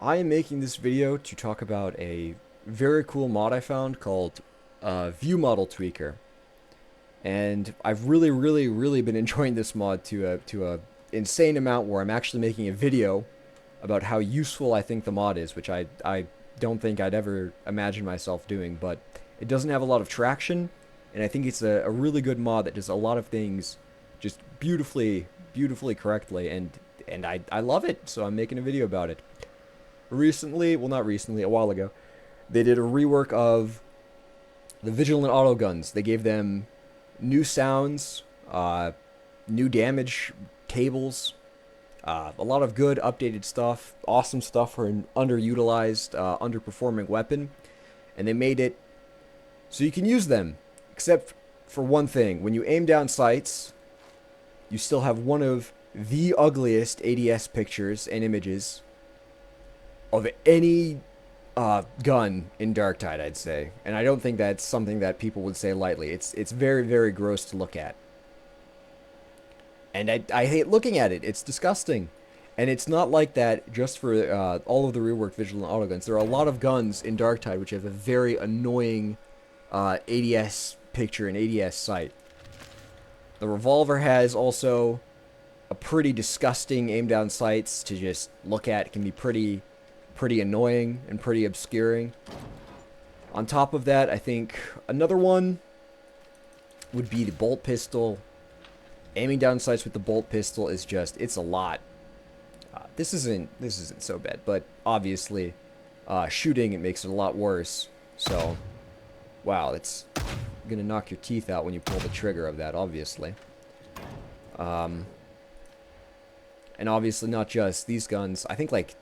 I am making this video to talk about a very cool mod I found called View Model Tweaker, and I've really been enjoying this mod to a insane amount where I'm actually making a video about how useful I think the mod is, which I don't think I'd ever imagine myself doing, but it doesn't have a lot of traction, and I think it's a really good mod that does a lot of things just beautifully correctly, and I love it, so I'm making a video about it. Recently, well, not recently, a while ago, they did a rework of the Vigilant Auto Guns. They gave them new sounds, new damage tables, a lot of good updated stuff, awesome stuff for an underutilized, underperforming weapon, and they made it so you can use them, except for one thing. When you aim down sights, you still have one of the ugliest ADS pictures and images of any gun in DarkTide, I'd say. And I don't think that's something that people would say lightly. It's very gross to look at. And I hate looking at it. It's disgusting. And it's not like that just for all of the reworked Vigilant Autoguns. There are a lot of guns in DarkTide which have a very annoying ADS picture and ADS sight. The revolver has also a pretty disgusting aim down sights to just look at. It can be pretty annoying and pretty obscuring. On top of that, I think another one would be the bolt pistol. Aiming down sights with the bolt pistol is just, it's a lot. This isn't so bad, but obviously shooting, it makes it a lot worse. So, wow, it's gonna knock your teeth out when you pull the trigger of that, obviously. And obviously not just these guns. I think like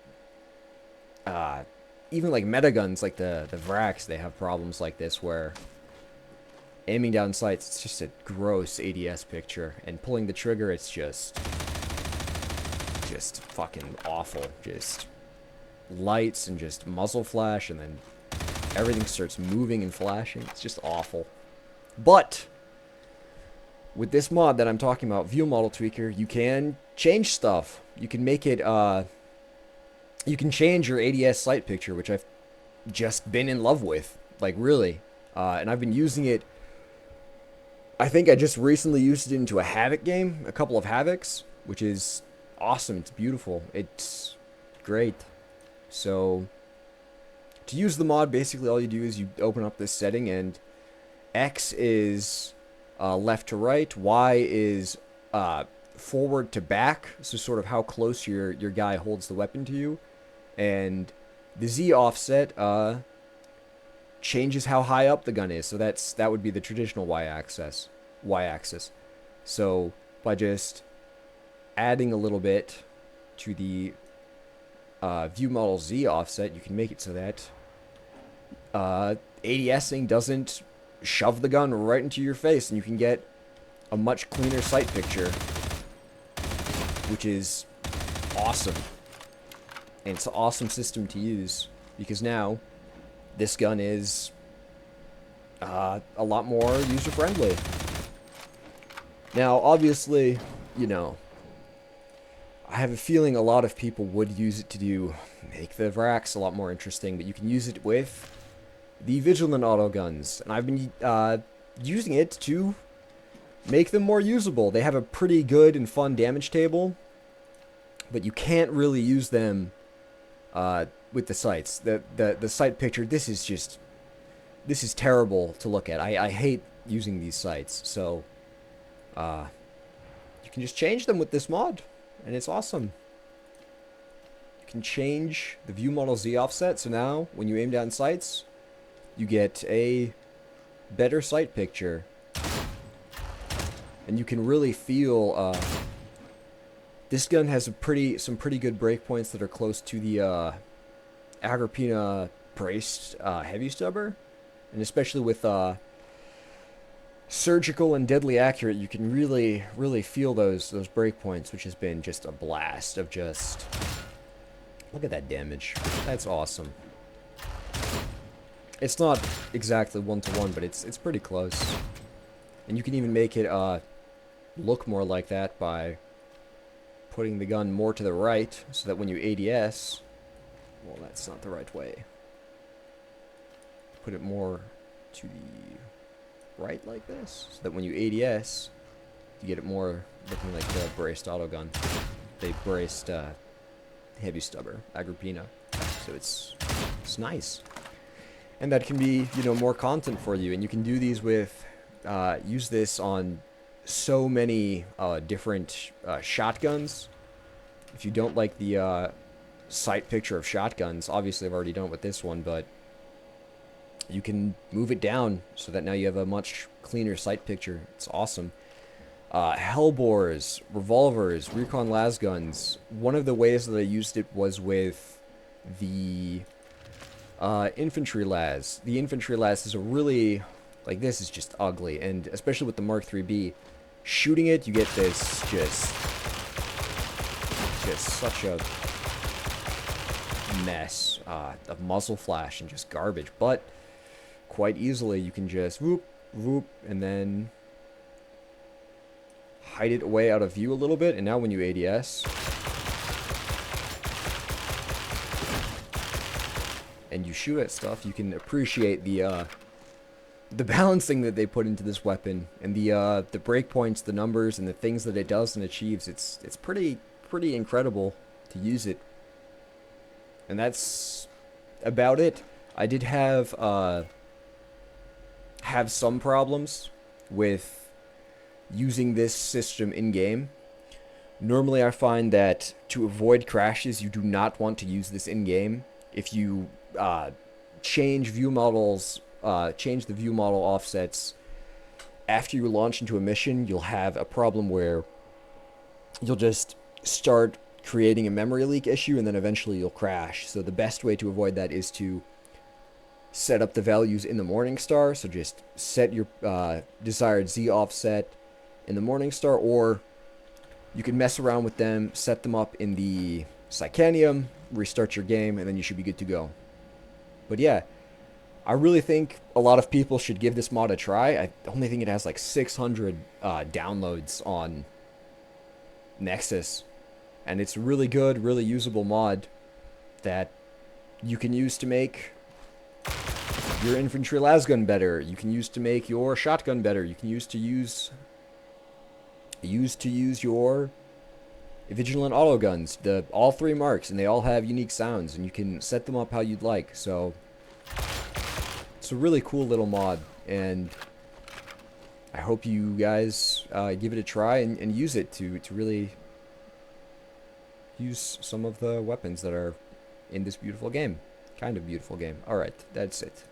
even like meta guns like the Vrax, they have problems like this where aiming down sights, it's just a gross ADS picture, and pulling the trigger, it's just fucking awful. Just lights and just muzzle flash, and then everything starts moving and flashing. It's just awful. But with this mod that I'm talking about, View Model Tweaker, you can change stuff. You can make it you can change your ADS sight picture, which I've just been in love with, like really. And I've been using it. I think I just recently used it into a Havoc game, a couple of Havocs, which is awesome. It's beautiful. It's great. So to use the mod, basically all you do is you open up this setting, and X is left to right, Y is forward to back, so sort of how close your guy holds the weapon to you, and the Z offset changes how high up the gun is. So that would be the traditional y-axis. So by just adding a little bit to the View Model Z offset, you can make it so that ADSing doesn't shove the gun right into your face, and you can get a much cleaner sight picture, which is awesome. And it's an awesome system to use, because now this gun is a lot more user-friendly. Now, obviously, you know, I have a feeling a lot of people would use it to make the Vrax a lot more interesting, but you can use it with the Vigilant Auto Guns, and I've been using it to make them more usable. They have a pretty good and fun damage table, but you can't really use them with the sights. The sight picture, this is terrible to look at. I hate using these sights, so you can just change them with this mod, and it's awesome. You can change the View Model Z offset, so now when you aim down sights, you get a better sight picture, and you can really feel this gun has some pretty good breakpoints that are close to the Agrippina braced heavy stubber, and especially with surgical and deadly accurate, you can really feel those breakpoints, which has been just a blast of just look at that damage. That's awesome. It's not exactly one-to-one, but it's pretty close. And you can even make it look more like that by putting the gun more to the right, so that when you ADS, Well, that's not the right way. Put it more to the right like this, so that when you ADS, you get it more looking like the braced autogun. They braced heavy stubber, Agrippina. So it's nice. And that can be, you know, more content for you. And you can do these with, use this on so many different shotguns. If you don't like the sight picture of shotguns, obviously I've already done it with this one, but you can move it down so that now you have a much cleaner sight picture. It's awesome. Hellbores, revolvers, recon lasguns. One of the ways that I used it was with the infantry las. The infantry las is a really, like, this is just ugly, and especially with the Mark 3B, shooting it, you get this just such a mess of muzzle flash and just garbage. But quite easily, you can just whoop, whoop, and then hide it away out of view a little bit. And now when you ADS, and you shoot at stuff, you can appreciate the balancing that they put into this weapon, and the breakpoints, the numbers, and the things that it does and achieves. It's pretty incredible to use it. And that's about it. I did have some problems with using this system in game. Normally I find that to avoid crashes, you do not want to use this in game. If you change view models, change the view model offsets after you launch into a mission, you'll have a problem where you'll just start creating a memory leak issue, and then eventually you'll crash. So the best way to avoid that is to set up the values in the Morningstar. So just set your desired Z offset in the Morningstar, or you can mess around with them, set them up in the Psychanium, restart your game, and then you should be good to go. But yeah, I really think a lot of people should give this mod a try. I only think it has like 600 downloads on Nexus, and it's a really good, really usable mod that you can use to make your infantry lasgun better. You can use to make your shotgun better. You can use to use your vigilant auto guns, all three marks, and they all have unique sounds, and you can set them up how you'd like. So it's a really cool little mod, and I hope you guys give it a try and use it to really use some of the weapons that are in this beautiful game. Kind of beautiful game. Alright, that's it.